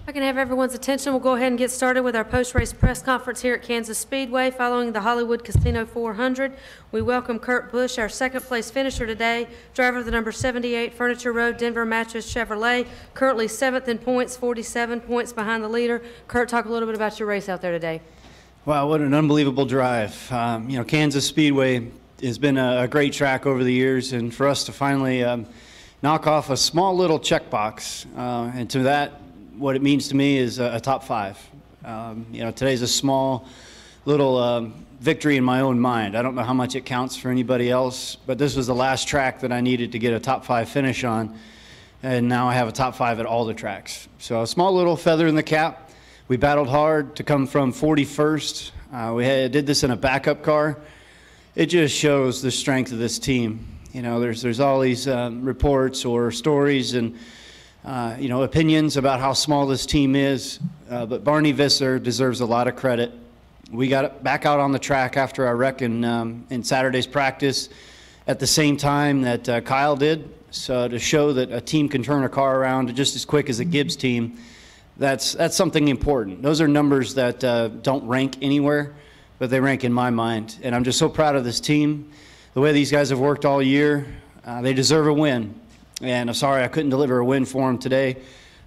I can have everyone's attention. We'll go ahead and get started with our post-race press conference here at Kansas Speedway following the Hollywood Casino 400. We welcome Kurt Busch, our second-place finisher today, driver of the number 78 Furniture Road Denver Mattress Chevrolet, currently 7th in points, 47 points behind the leader. Kurt, talk a little bit about your race out there today. Wow, what an unbelievable drive. Kansas Speedway has been a great track over the years, and for us to finally knock off a small little checkbox, and to that, what it means to me is a top 5. Today's a small little victory in my own mind. I don't know how much it counts for anybody else, but this was the last track that I needed to get a top 5 finish on, and now I have a top 5 at all the tracks. So a small little feather in the cap. We battled hard to come from 41st. Did this in a backup car. It just shows the strength of this team. There's all these reports or stories and opinions about how small this team is, but Barney Visser deserves a lot of credit. We got back out on the track after our wreck in Saturday's practice at the same time that Kyle did. So to show that a team can turn a car around just as quick as a Gibbs team, that's something important. Those are numbers that don't rank anywhere, but they rank in my mind. And I'm just so proud of this team. The way these guys have worked all year, they deserve a win. And I'm sorry I couldn't deliver a win for them today.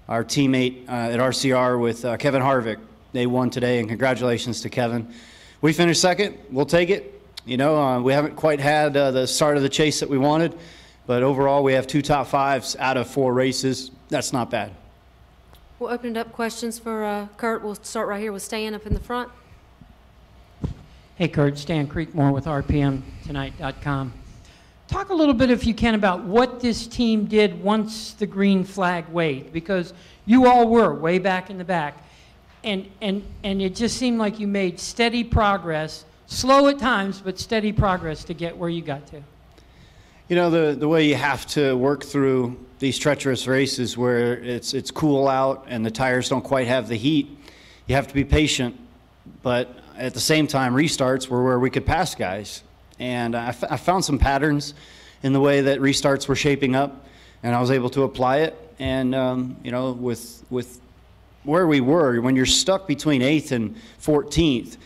Our teammate at RCR with Kevin Harvick, they won today, and congratulations to Kevin. We finished second. We'll take it. We haven't quite had the start of the chase that we wanted, but overall we have 2 top 5s out of 4 races. That's not bad. We'll open it up questions for Kurt. We'll start right here with Stan up in the front. Hey, Kurt. Stan Creekmore with RPMTonight.com. Talk a little bit, if you can, about what this team did once the green flag waved, because you all were way back in the back, and it just seemed like you made steady progress, slow at times, but steady progress to get where you got to. The way you have to work through these treacherous races where it's cool out and the tires don't quite have the heat, you have to be patient, but at the same time, restarts were where we could pass guys. And I found some patterns in the way that restarts were shaping up, and I was able to apply it. And with where we were, when you're stuck between 8th and 14th,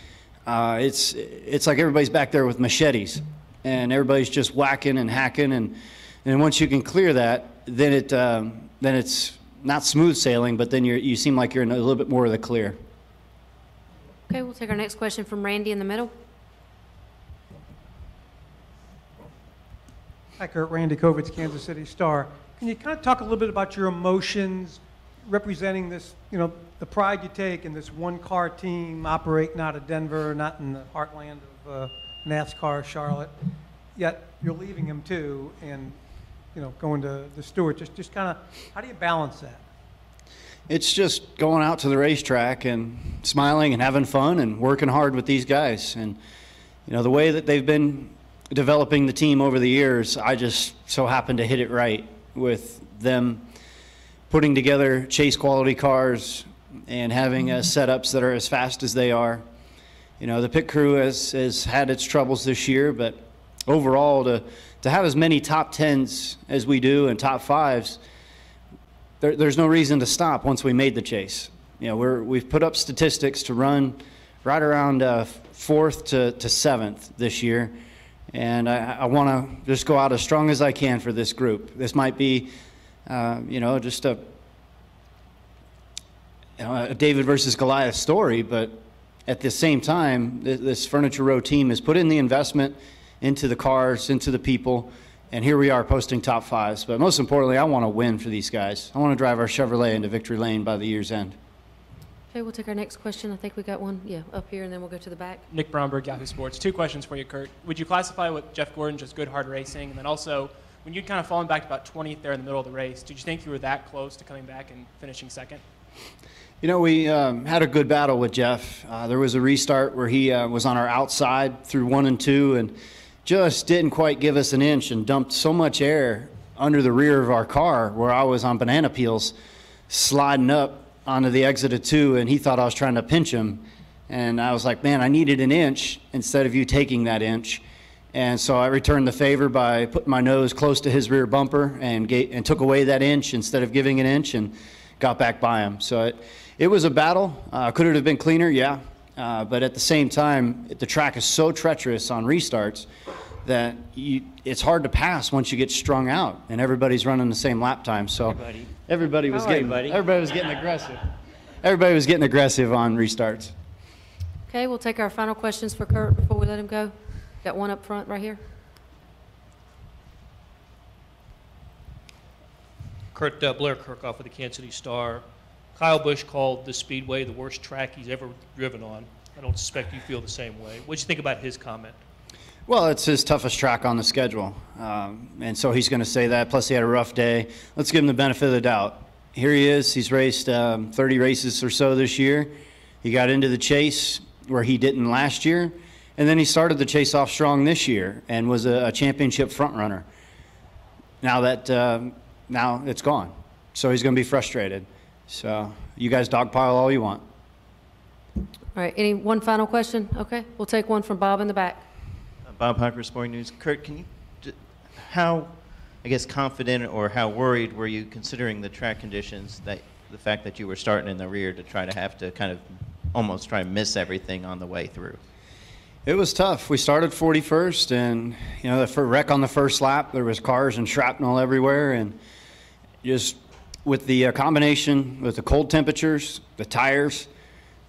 it's like everybody's back there with machetes, and everybody's just whacking and hacking. And once you can clear that, then it's not smooth sailing, but then you seem like you're in a little bit more of the clear. Okay, we'll take our next question from Randy in the middle. Hi, Kurt. Randy Kovitz, Kansas City Star. Can you kind of talk a little bit about your emotions representing this, the pride you take in this one-car team operating out of Denver, not in the heartland of NASCAR, Charlotte, yet you're leaving him too and, going to the Stewart. Just kind of, how do you balance that? It's just going out to the racetrack and smiling and having fun and working hard with these guys. And, the way that they've been developing the team over the years, I just so happen to hit it right with them putting together chase quality cars and having setups that are as fast as they are. The pit crew has had its troubles this year, but overall to have as many top 10s as we do and top 5s, there's no reason to stop once we made the chase. We've put up statistics to run right around 4th to 7th this year. And I want to just go out as strong as I can for this group. This might be, just a David versus Goliath story, but at the same time, this Furniture Row team has put in the investment into the cars, into the people, and here we are posting top 5s. But most importantly, I want to win for these guys. I want to drive our Chevrolet into victory lane by the year's end. Okay, we'll take our next question. I think we got one, up here, and then we'll go to the back. Nick Bromberg, Yahoo Sports. 2 questions for you, Kurt. Would you classify with Jeff Gordon just good, hard racing? And then also, when you'd kind of fallen back to about 20th there in the middle of the race, did you think you were that close to coming back and finishing second? We had a good battle with Jeff. There was a restart where he was on our outside through 1 and 2 and just didn't quite give us an inch and dumped so much air under the rear of our car where I was on banana peels sliding up onto the exit of 2, and he thought I was trying to pinch him. And I was like, man, I needed an inch instead of you taking that inch. And so I returned the favor by putting my nose close to his rear bumper and took away that inch instead of giving an inch. And got back by him. So it was a battle. Could it have been cleaner? Yeah. But at the same time, the track is so treacherous on restarts that it's hard to pass once you get strung out, and everybody's running the same lap time. So everybody was getting aggressive. Everybody was getting aggressive on restarts. Okay, we'll take our final questions for Kurt before we let him go. Got one up front right here. Kurt, Blair Kirkhoff with the Kansas City Star. Kyle Busch called the Speedway the worst track he's ever driven on. I don't suspect you feel the same way. What do you think about his comment? Well, it's his toughest track on the schedule, and so he's going to say that. Plus, he had a rough day. Let's give him the benefit of the doubt. Here he is. He's raced 30 races or so this year. He got into the chase where he didn't last year, and then he started the chase off strong this year and was a championship front runner. Now it's gone, so he's going to be frustrated. So you guys dogpile all you want. All right, one final question? Okay, we'll take one from Bob in the back. Bob Hucker, Sporting News. Kurt, can you, how, I guess, confident or how worried were you considering the track conditions, that the fact that you were starting in the rear to try to have to kind of almost try and miss everything on the way through? It was tough. We started 41st, and the wreck on the first lap, there was cars and shrapnel everywhere, and just with the combination with the cold temperatures, the tires,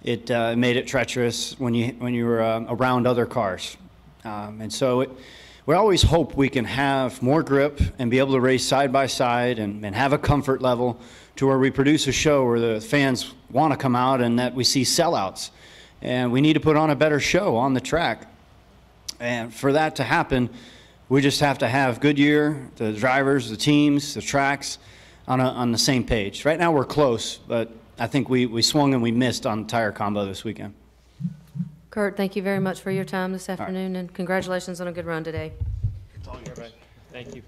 it made it treacherous when you were around other cars. And so we always hope we can have more grip and be able to race side by side and have a comfort level to where we produce a show where the fans want to come out and that we see sellouts. And we need to put on a better show on the track. And for that to happen, we just have to have Goodyear, the drivers, the teams, the tracks on the same page. Right now we're close, but I think we swung and we missed on the tire combo this weekend. Kurt, thank you very much for your time this afternoon, and congratulations on a good run today. Thank you.